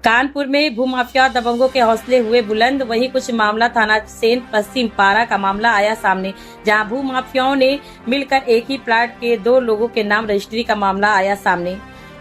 कानपुर में भूमाफिया और दबंगों के हौसले हुए बुलंद। वहीं कुछ मामला थाना सेन पश्चिम पारा का मामला आया सामने, जहां भूमाफियाओं ने मिलकर एक ही प्लाट के 2 लोगों के नाम रजिस्ट्री का मामला आया सामने।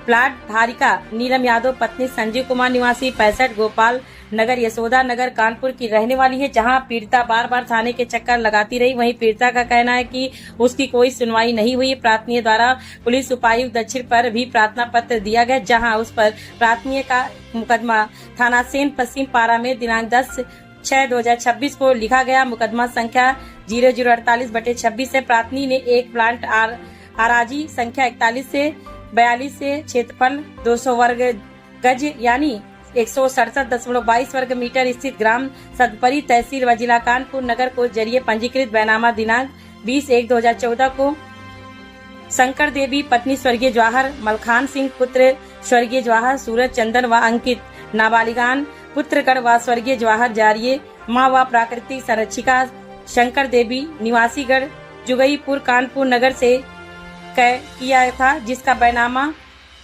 प्लाट धारिका नीलम यादव पत्नी संजीव कुमार निवासी 65 गोपाल नगर यशोदा नगर कानपुर की रहने वाली है, जहां पीड़िता बार बार थाने के चक्कर लगाती रही। वहीं पीड़िता का कहना है कि उसकी कोई सुनवाई नहीं हुई। प्राथमिक द्वारा पुलिस उपायुक्त दक्षिण पर भी प्रार्थना पत्र दिया गया, जहां उस पर प्राथमिक का मुकदमा थाना सेन पश्चिम पारा में दिनांक 10/6/2026 को लिखा गया। मुकदमा संख्या 0048/26 है। प्राथनी ने एक प्लांट आराजी संख्या 41 से 42 से क्षेत्रफल 200 वर्ग गज यानी 167.22 वर्ग मीटर स्थित ग्राम सदपरी तहसील व जिला कानपुर नगर को जरिए पंजीकृत बैनामा दिनांक 20/1/2014 को शंकर देवी पत्नी स्वर्गीय जवाहर मलखान सिंह पुत्र स्वर्गीय जवाहर सूरज चंदन व अंकित नाबालिगान पुत्रगण व स्वर्गीय जवाहर जारिये माँ व प्राकृतिक संरक्षिका शंकर देवी निवासीगढ़ जुगईपुर कानपुर नगर से किया था, जिसका बैनामा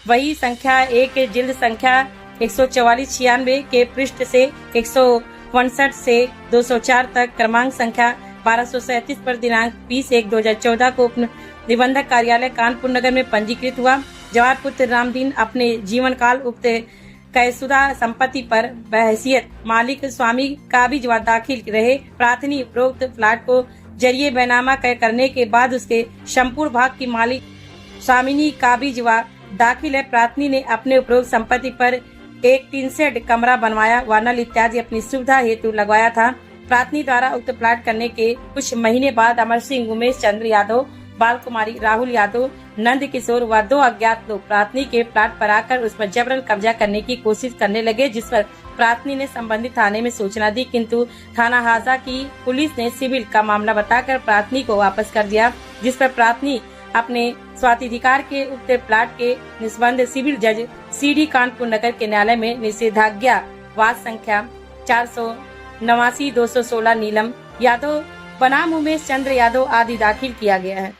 वही संख्या 1 जिल्द संख्या 144/96 के पृष्ठ से 159 से 204 तक क्रमांक संख्या 1237 पर दिनांक 20/1/2014 को निबंधक कार्यालय कानपुर नगर में पंजीकृत हुआ। जवाहर पुत्र रामदीन अपने जीवन काल उक्त कैसुदा संपत्ति पर बहैसियत मालिक स्वामी काबिज व दाखिल रहे। प्राथनी उपरोक्त प्लाट को जरिए बैनामा करने के बाद उसके संपूर्ण भाग की मालिक स्वामिनी काबिज व दाखिल है। प्राथनी ने अपने उपरोक्त संपत्ति पर एक 3 शेड कमरा बनवाया व नल इत्यादि अपनी सुविधा हेतु लगवाया था। प्राथनी द्वारा उक्त प्लाट करने के कुछ महीने बाद अमर सिंह, उमेश चंद्र यादव, बाल कुमारी, राहुल यादव, नंद किशोर व 2 अज्ञात लोग प्राथनी के प्लाट पर आकर उस पर जबरन कब्जा करने की कोशिश करने लगे, जिस पर प्राथनी ने संबंधित थाने में सूचना दी, किंतु थाना हाजा की पुलिस ने सिविल का मामला बताकर प्राथनी को वापस कर दिया, जिस पर प्राथनी अपने स्वाधिकार के उक्त प्लाट के निष्पंद सिविल जज सीडी कानपुर नगर के न्यायालय में निषेधाज्ञा वाद संख्या 489/216 नीलम यादव बनाम उमेश चंद्र यादव आदि दाखिल किया गया है।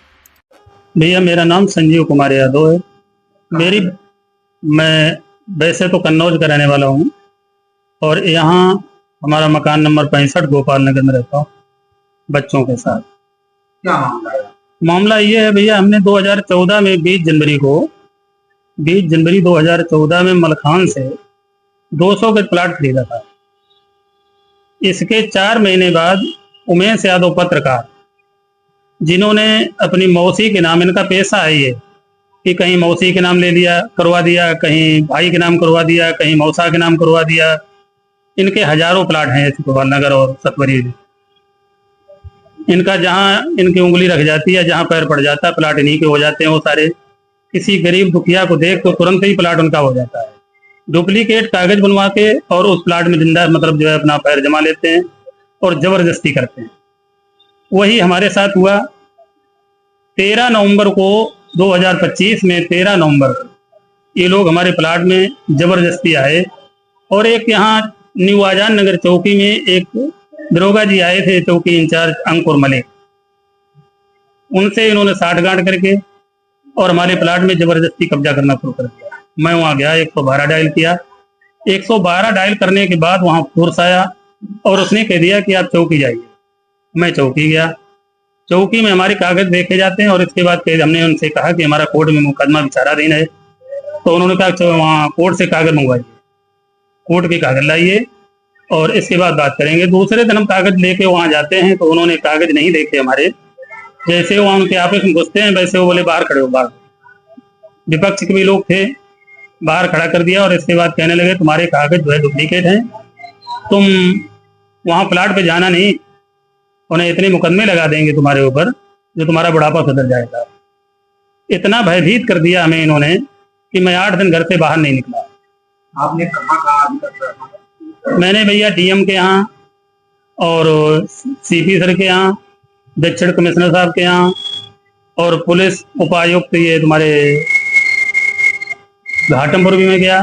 भैया मेरा नाम संजीव कुमार यादव है। मैं वैसे तो कन्नौज का रहने वाला हूँ और यहाँ हमारा मकान नंबर 65 गोपाल नगर में रहता हूँ बच्चों के साथ। क्या मामला है? मामला ये है भैया, हमने 2014 में 20 जनवरी 2014 में मलखान से 200 गज प्लाट खरीदा था। इसके 4 महीने बाद उमेश यादव पत्रकार, जिन्होंने अपनी मौसी के नाम, इनका पेशा है ये कि कहीं मौसी के नाम ले लिया करवा दिया, कहीं भाई के नाम करवा दिया, कहीं मौसा के नाम करवा दिया। इनके हजारों प्लाट हैं गोपाल नगर और सतवरी में। इनका जहाँ इनकी उंगली रख जाती है, जहाँ पैर पड़ जाता है, प्लाट इन्हीं के हो जाते हैं वो सारे। किसी गरीब दुखिया को देख तो तुरंत ही प्लाट उनका हो जाता है। डुप्लीकेट कागज बनवा के और उस प्लाट में जिंदा मतलब जो है अपना पैर जमा लेते हैं और जबरदस्ती करते हैं। वही हमारे साथ हुआ 13 नवंबर को 2025 में 13 नवंबर ये लोग हमारे प्लाट में जबरदस्ती आए और एक यहाँ न्यू आजान नगर चौकी में एक दरोगा जी आए थे, चौकी इंचार्ज अंकुर मलिक। उनसे इन्होंने साठगांठ करके और हमारे प्लाट में जबरदस्ती कब्जा करना शुरू कर दिया। मैं वहां गया, 112 डायल किया। 112 डायल करने के बाद वहां फोर्स आया और उसने कह दिया कि आप चौकी जाइए। मैं चौकी गया। चौकी में हमारे कागज देखे जाते हैं और इसके बाद हमने उनसे कहा कि हमारा कोर्ट में मुकदमा विचाराधीन है। तो उन्होंने कहा वहाँ कोर्ट से कागज मंगवाइए, कोर्ट के कागज लाइए और इसके बाद बात करेंगे। दूसरे दिन हम कागज लेके वहां जाते हैं तो उन्होंने कागज नहीं देखे हमारे। जैसे वहां उनके ऑफिस में घुसते हैं वैसे वो बोले बाहर खड़े हो। बाहर विपक्ष के भी लोग थे, बाहर खड़ा कर दिया और इसके बाद कहने लगे तुम्हारे कागज जो है डुप्लीकेट हैं, तुम वहां प्लाट पे जाना नहीं, उन्हें इतने मुकदमे लगा देंगे तुम्हारे ऊपर जो तुम्हारा बुढ़ापा सुधर जाएगा। इतना भयभीत कर दिया हमें इन्होंने कि मैं 8 दिन घर से बाहर नहीं निकला। आपने कहाँ अभी तक? मैंने भैया डीएम के यहाँ और सीपी सर के यहाँ, दक्षिण कमिश्नर साहब के यहाँ और पुलिस उपायुक्त ये तुम्हारे घाटमपुर भी में गया,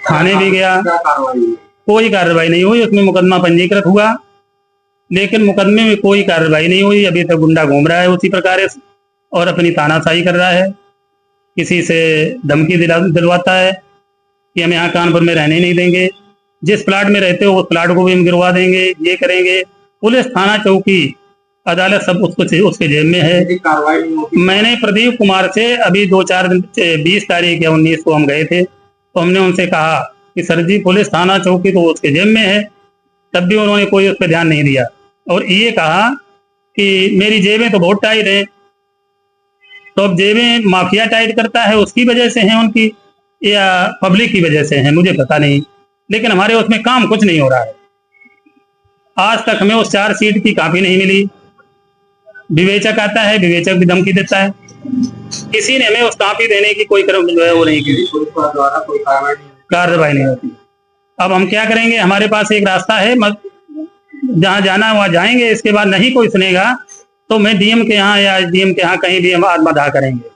थाने भी गया, कोई कार्रवाई नहीं हुई। उसमें मुकदमा पंजीकृत हुआ लेकिन मुकदमे में कोई कार्रवाई नहीं हुई। अभी तक गुंडा घूम रहा है उसी प्रकार और अपनी तानाशाही कर रहा है, किसी से धमकी दिलवाता है कि हम यहाँ कानपुर में रहने नहीं देंगे, जिस प्लाट में रहते हो उस प्लाट को भी हम गिरवा देंगे, ये करेंगे। पुलिस, थाना, चौकी, अदालत सब उसके जेब में है। यदि कार्रवाई नहीं होती मैंने प्रदीप कुमार से अभी 2-4 दिन 20 तारीख या 19 को हम गए थे, तो हमने उनसे कहा कि सर जी पुलिस, थाना, चौकी तो उसके जेब में है, तब भी उन्होंने कोई उस पर ध्यान नहीं दिया और ये कहा कि मेरी जेबें तो बहुत टाइट हैं। तो अब जेबें माफिया टाइट करता है उसकी वजह से हैं उनकी या पब्लिक की वजह से हैं, मुझे पता नहीं, लेकिन हमारे उसमें काम कुछ नहीं हो रहा है। आज तक हमें उस चार्जशीट की कॉपी नहीं मिली। विवेचक आता है, विवेचक भी धमकी देता है, किसी ने हमें उस कॉपी देने की कोई क्रम जो है वो नहीं की, यदि पुलिस द्वारा कोई कार्रवाई नहीं होती। अब हम क्या करेंगे? हमारे पास एक रास्ता है, जहाँ जाना वहाँ जाएंगे, इसके बाद नहीं कोई सुनेगा तो मैं डीएम के यहाँ या एसडीएम के यहाँ कहीं भी हम आत्मदाह करेंगे।